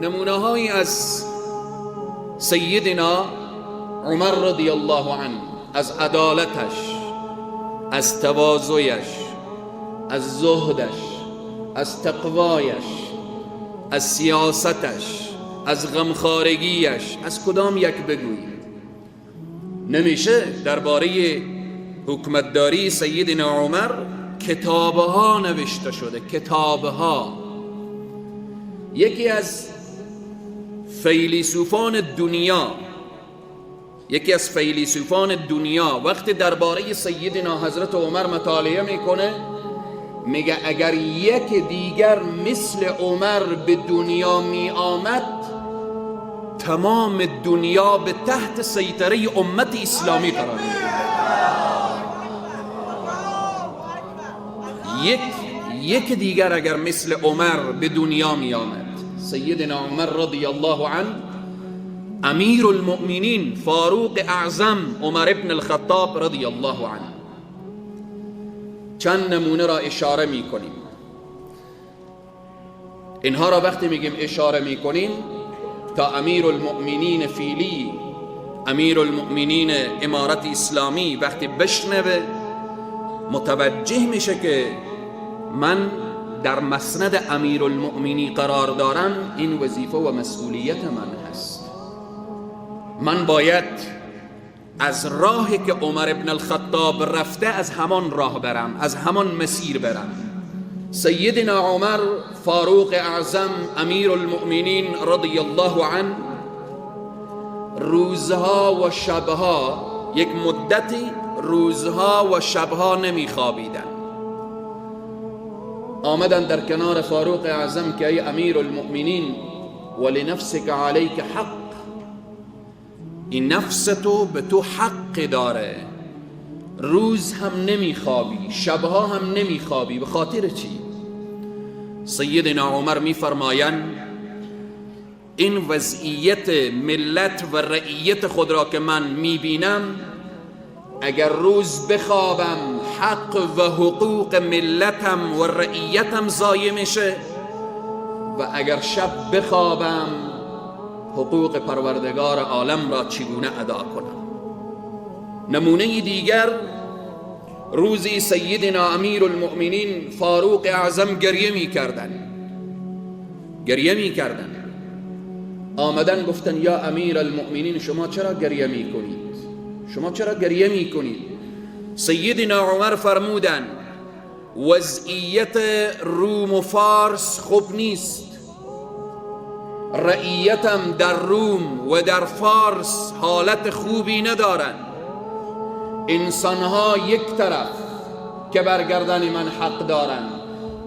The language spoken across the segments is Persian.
نمونه‌هایی از سیدنا عمر رضی الله عنه از عدالتش، از تواضعش، از زهدش، از تقوایش، از سیاستش، از غمخوارگیش، از کدام یک بگوییم؟ نمیشه درباره حکمتداری سیدنا عمر کتابها نوشته شده، کتابها. یکی از فیلسوفان دنیا وقتی درباره سیدنا حضرت عمر مطالعه میکنه میگه اگر یک دیگر مثل عمر به دنیا می آمد تمام دنیا به تحت سیطره امت اسلامی قرار می‌گرفت. یک دیگر اگر مثل عمر به دنیا می آمد، سیدنا عمر رضی الله عنه، امیر المؤمنین فاروق اعظم عمر ابن الخطاب رضی الله عنه، چند نمونه را اشاره می کنیم. اینها را وقتی میگیم اشاره می کنیم تا امیر المؤمنین فیلی، امیر المؤمنین امارت اسلامی وقتی بشنوه متوجه میشه که من در مسند امیر المؤمنی قرار دارم، این وظیفه و مسئولیت من هست. من باید از راهی که عمر ابن الخطاب رفته از همان راه برم، از همان مسیر برم. سیدنا عمر فاروق اعظم امیر المؤمنین رضی الله عنه روزها و شبها، یک مدتی روزها و شبها نمیخوابیدن. آمدن در کنار فاروق اعظم که ای امیر المؤمنین ولنفسک علیک حق، این نفس تو به تو حق داره، روز هم نمیخوابی شبها هم نمیخوابی، به خاطر چی؟ سیدنا عمر میفرمایند این وضعیت ملت و رعیت خود را که من میبینم، اگر روز بخوابم حق و حقوق ملتم و رعیتم ضایع میشه و اگر شب بخوابم حقوق پروردگار عالم را چگونه ادا کنم. نمونه دیگر، روزی سیدنا امیر المؤمنین فاروق اعظم گریه میکردن. آمدن گفتن یا امیر المؤمنین شما چرا گریه میکنید؟ سیدنا عمر فرمودن وضعیت روم و فارس خوب نیست، رعیتم در روم و در فارس حالت خوبی ندارن. انسانها یک طرف که برگردن من حق دارن،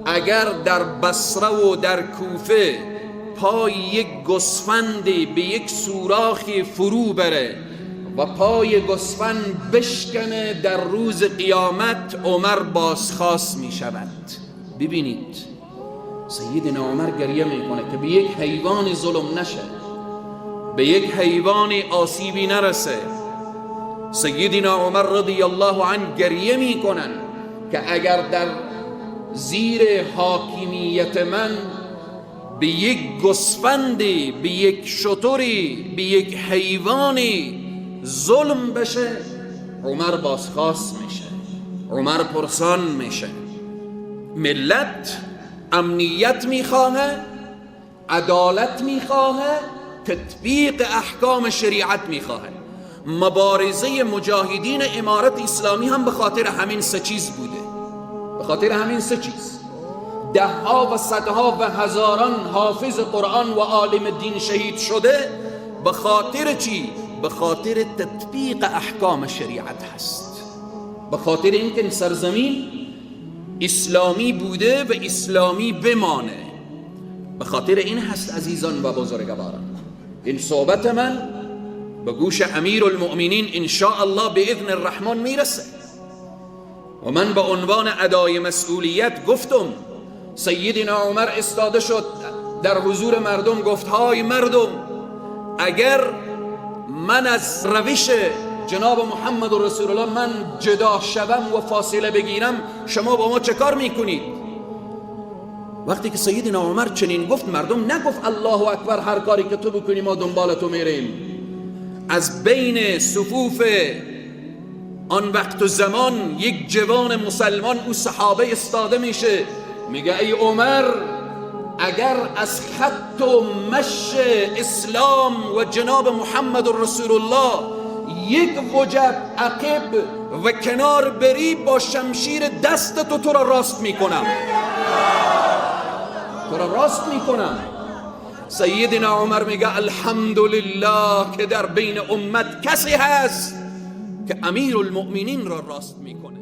اگر در بصره و در کوفه پای یک گوسفندی به یک سوراخی فرو بره و پای گوسفند بشکنه، در روز قیامت عمر بازخواست می شود. ببینید سیدنا عمر گریه میکنه که به یک حیوان ظلم نشه، به یک حیوان آسیبی نرسه. سیدنا عمر رضی الله عنه گریه میکنن که اگر در زیر حاکمیت من به یک گوسفندی، به یک شتری، به یک حیوانی ظلم بشه، عمر بازخواست میشه، عمر پرسان میشه. ملت امنیت میخواه، عدالت میخواه، تطبیق احکام شریعت میخواه. مبارزه مجاهدین امارت اسلامی هم به خاطر همین سه چیز بوده، به خاطر همین سه چیز. دهها و صدها و هزاران حافظ قرآن و عالم دین شهید شده، به خاطر چی؟ به خاطر تطبیق احکام شریعت هست، به خاطر اینکه سرزمین اسلامی بوده و اسلامی بمانه. به خاطر این هست عزیزان و بزرگواران. این صحبت من به گوش امیر المؤمنین ان شاء الله به اذن الرحمن میرسه و من به عنوان ادای مسئولیت گفتم. سیدنا عمر استاده شد در حضور مردم، گفت های مردم، اگر من از روش جناب محمد رسول الله من جدا شوم و فاصله بگیرم، شما با ما چه کار میکنید؟ وقتی که سیدنا عمر چنین گفت، مردم نگفت الله اکبر هر کاری که تو بکنی ما دنبال تو میریم. از بین صفوف آن وقت و زمان یک جوان مسلمان، او صحابه، استاده میشه، میگه ای عمر، اگر از خط و مشی اسلام و جناب محمد رسول الله یک وجب عقب و کنار بری، با شمشیر دست تو را راست میکنم، تو را راست میکنم. سیدنا عمر میگه الحمدلله که در بین امت کسی هست که امیر المؤمنین را راست میکنه.